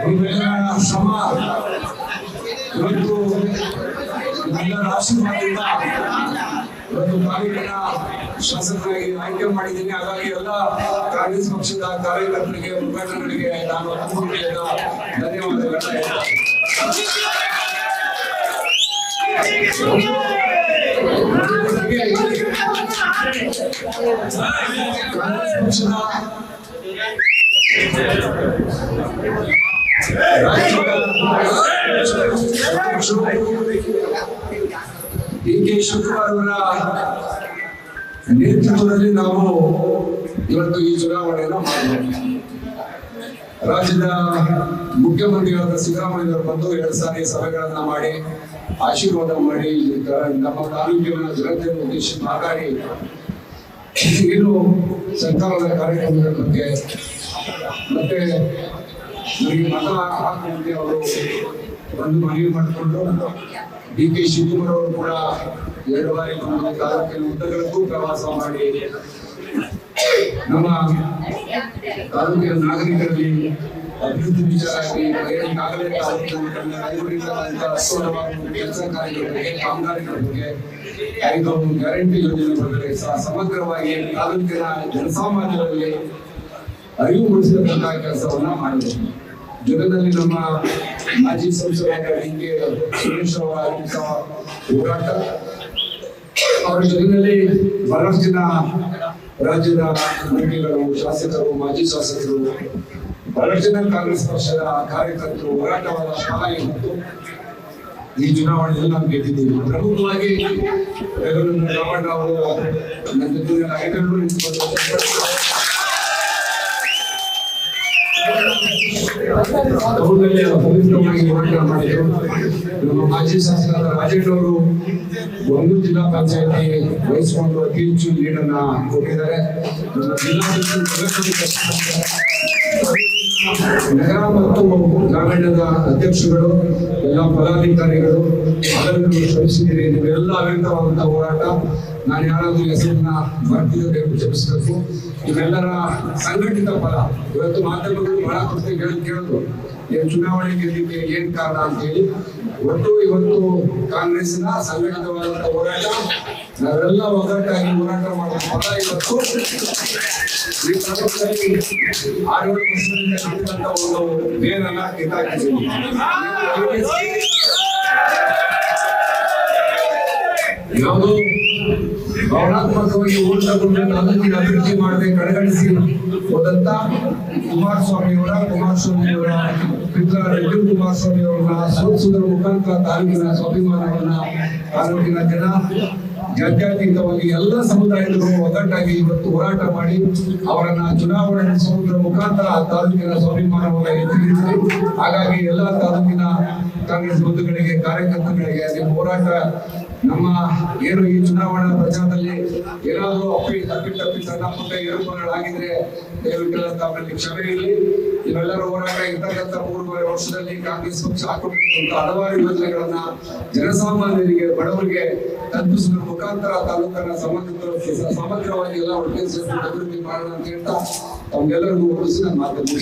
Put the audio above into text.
ನಿಮ್ಮೆಲ್ಲರ ಶ್ರಮ ಇವತ್ತು ನಿಮ್ಮೆಲ್ಲರ ಆಶೀರ್ವಾದದಿಂದ ಇವತ್ತು ತಾಲೂಕಿನ ಶಾಸಕರಾಗಿ ಆಯ್ಕೆ ಮಾಡಿದ್ದೀನಿ. ಹಾಗಾಗಿ ಎಲ್ಲ ಕಾಂಗ್ರೆಸ್ ಪಕ್ಷದ ಕಾರ್ಯಕರ್ತರಿಗೆ ಮುಖಂಡಗಳಿಗೆ ನಾನು ಹೃದಯದ ಧನ್ಯವಾದಗಳನ್ನ ಕಾಂಗ್ರೆಸ್ ಪಕ್ಷದ ಡಿ.ಕೆ. ಶಿವಕುಮಾರ್ ಅವರ ನೇತೃತ್ವದಲ್ಲಿ ನಾವು ಇವತ್ತು ಈ ಚುನಾವಣೆಯನ್ನು ಮಾಡಬೇಕು. ರಾಜ್ಯದ ಮುಖ್ಯಮಂತ್ರಿಗಳಾದ ಸಿದ್ದರಾಮಯ್ಯವರು ಬಂದು 2 ಸಾರಿ ಸಭೆಗಳನ್ನ ಮಾಡಿ ಆಶೀರ್ವಾದ ಮಾಡಿ ನಮ್ಮ ತಾಲೂಕಿನ ಜನತೆಯನ್ನು ಉದ್ದೇಶಿಸಿ ಮಾತಾಡಿ ಏನು ಸರ್ಕಾರದ ಕಾರ್ಯಕ್ರಮಗಳ ಬಗ್ಗೆ ಮತ್ತೆ ನನಗೆ ಮತ ಹಾಕುವಂತೆ ಅವರು ಒಂದು ಮನವಿ ಮಾಡಿಕೊಂಡು ಡಿ.ಕೆ. ಶಿವಕುಮಾರ್ ಅವರು ಕೂಡ 2 ಬಾರಿ ತಾಲೂಕಿನ ಉದ್ದಗಲಕ್ಕೂ ಪ್ರವಾಸ ಮಾಡಿ ನಮ್ಮ ತಾಲೂಕಿನ ನಾಗರಿಕರಲ್ಲಿ ಅಭಿವೃದ್ಧಿ ವಿಚಾರವಾಗಿ ಈಗಾಗಲೇ ಕೆಲಸ ಕಾರ್ಯಗಳ ಬಗ್ಗೆ ಕಾಮಗಾರಿಗಳ ಬಗ್ಗೆ 5 ಗ್ಯಾರಂಟಿ ಯೋಜನೆ ಬಗ್ಗೆ ಸಮಗ್ರವಾಗಿ ತಾಲೂಕಿನ ಜನಸಾಮಾನ್ಯರಲ್ಲಿ ಅರಿವು ಮೂಡಿಸತಕ್ಕಂತಹ ಕೆಲಸವನ್ನ ಮಾಡಿದರು. ಜೊತೆಯಲ್ಲಿ ನಮ್ಮ ಮಾಜಿ ಸಂಸದರಾದ ಡಿ.ಕೆ. ಸುರೇಶ್ ಅವರ ಹೋರಾಟ, ಅವರ ಜೊತೆಯಲ್ಲಿ ಬಹಳಷ್ಟು ಜನ ರಾಜ್ಯದ ಮಂತ್ರಿಗಳು, ಶಾಸಕರು, ಮಾಜಿ ಶಾಸಕರು, ಬಹಳಷ್ಟು ಜನ ಕಾಂಗ್ರೆಸ್ ಪಕ್ಷದ ಕಾರ್ಯಕರ್ತರು ಹೋರಾಟವಾದ ಫಲ ಇವತ್ತು ಈ ಚುನಾವಣೆಯಲ್ಲಿ ನಾವು ಗೆದ್ದಿದ್ದೀವಿ. ಪ್ರಮುಖವಾಗಿ ರಾಮಣ್ಣ ಅವರು ನನ್ನ ಜೊತೆ ನಾಯಕರು ನಿಂತುಕೊಂಡು ಪವಿತ್ರವಾಗಿ ಹೋರಾಟ ಮಾಡಿದರು. ನಮ್ಮ ಮಾಜಿ ಶಾಸಕರಾದ ರಾಜೇಶ್ ಅವರು 1 ಜಿಲ್ಲಾ ಪಂಚಾಯತಿ ವಹಿಸಿಕೊಂಡು ಅತಿ ಹೆಚ್ಚು ಲೀಡನ್ನ ಕೊಟ್ಟಿದ್ದಾರೆ. ನಗರ ಮತ್ತು ಗ್ರಾಮೀಣದ ಅಧ್ಯಕ್ಷರುಗಳು, ಎಲ್ಲ ಪದಾಧಿಕಾರಿಗಳು ಅದನ್ನು ಶ್ರಮಿಸಿದ್ದೀರಿ. ನೀವೆಲ್ಲ ಅವಿರತವಾದಂತಹ ಹೋರಾಟ. ನಾನು ಯಾರಾದ್ರೂ ಹೆಸರನ್ನ ಬರ್ತಿದ್ದೆ ಕ್ಷಮಿಸಬೇಕು. ಇವೆಲ್ಲರ ಸಂಘಟಿತ ಫಲ. ಇವತ್ತು ಮಾಧ್ಯಮಗಳು ಬಹಳ ಪ್ರಶ್ನೆ ಕೇಳಿದ್ರು, ಚುನಾವಣೆ ಗೆಲ್ಲಿಕ್ಕೆ ಏನ್ ಕಾರಣ ಅಂತ ಹೇಳಿ. ಒಟ್ಟು ಇವತ್ತು ಕಾಂಗ್ರೆಸ್ನ ಸಂಘಟಿತವಾದಂತಹ ಹೋರಾಟ, ನಾವೆಲ್ಲ ಒಗ್ಗಟ್ಟಾಗಿ ಹೋರಾಟ ಮಾಡುವ ಫಲ ಇವತ್ತು ಈ ಸಂದರ್ಭದಲ್ಲಿ 6-7 ವರ್ಷದಿಂದ ನಡೆದಂತ ಒಂದು ಬೇರನ್ನ ಕಿತ್ತಾಕಿದ್ದೀವಿ. ಯಾವುದು ಭಾವನಾತ್ಮಕವಾಗಿ ಓಟ್ ತಗೊಂಡು ತಾಲೂಕಿನ ಅಭಿವೃದ್ಧಿ ಮಾಡದೆ ಕಡೆಗಣಿಸಿ ಹೋದಂತ ಕುಮಾರಸ್ವಾಮಿಯವರ ಪಿತ್ರ ರೆಡ್ಡಿ ಕುಮಾರಸ್ವಾಮಿ ಅವರನ್ನ ಸೋಲಿಸುವುದರ ಮುಖಾಂತರ ತಾಲೂಕಿನ ಸ್ವಾಭಿಮಾನವನ್ನ ತಾಲೂಕಿನ ಜನ ಜಾತ್ಯತೀತವಾಗಿ ಎಲ್ಲ ಸಮುದಾಯದವರು ಒಗ್ಗಟ್ಟಾಗಿ ಇವತ್ತು ಹೋರಾಟ ಮಾಡಿ ಅವರನ್ನ ಚುನಾವಣೆ ನಡೆಸುವುದರ ಮುಖಾಂತರ ತಾಲೂಕಿನ ಸ್ವಾಭಿಮಾನವನ್ನ ಎತ್ತಿದ್ದೀರಿ. ಹಾಗಾಗಿ ಎಲ್ಲ ತಾಲೂಕಿನ ಕಾಂಗ್ರೆಸ್ ಬಂಧುಗಳಿಗೆ, ಕಾರ್ಯಕರ್ತರಿಗೆ ನಿಮ್ಮ ಹೋರಾಟ ನಮ್ಮ ಏನು ಈ ಚುನಾವಣಾ ಪ್ರಚಾರದಲ್ಲಿ ಏನಾದರೂ ತಪ್ಪಿ ಸಣ್ಣ ಪುಟ್ಟ ಏರುಪೇರುಗಳಾಗಿದ್ರೆ ದಯವಿಟ್ಟು ತಮ್ಮಲ್ಲಿ ಕ್ಷಮೆ ಇರಲಿ. ಇವೆಲ್ಲರ ಹೋರಾಟ ಇರ್ತಕ್ಕಂಥ 3.5 ವರ್ಷದಲ್ಲಿ ಕಾಂಗ್ರೆಸ್ ಪಕ್ಷ ಹಾಕೊಂಡಿರುವಂತ ಹಲವಾರು ಯೋಜನೆಗಳನ್ನ ಜನಸಾಮಾನ್ಯರಿಗೆ, ಬಡವರಿಗೆ ತಲುಪಿಸುವ ಮುಖಾಂತರ ತಾಲೂಕನ್ನ ಸಮಗ್ರವಾಗಿ ಎಲ್ಲ ಒಟ್ಟಿಗೆ ಸೇರಿಸಿ ಅಭಿವೃದ್ಧಿ ಮಾಡೋಣ ಅಂತ ಹೇಳ್ತಾ ತಮ್ಗೆಲ್ಲರಿಗೂ ಒಪ್ಪಿಸಿ ನಾನು ಮಾತನ್ನು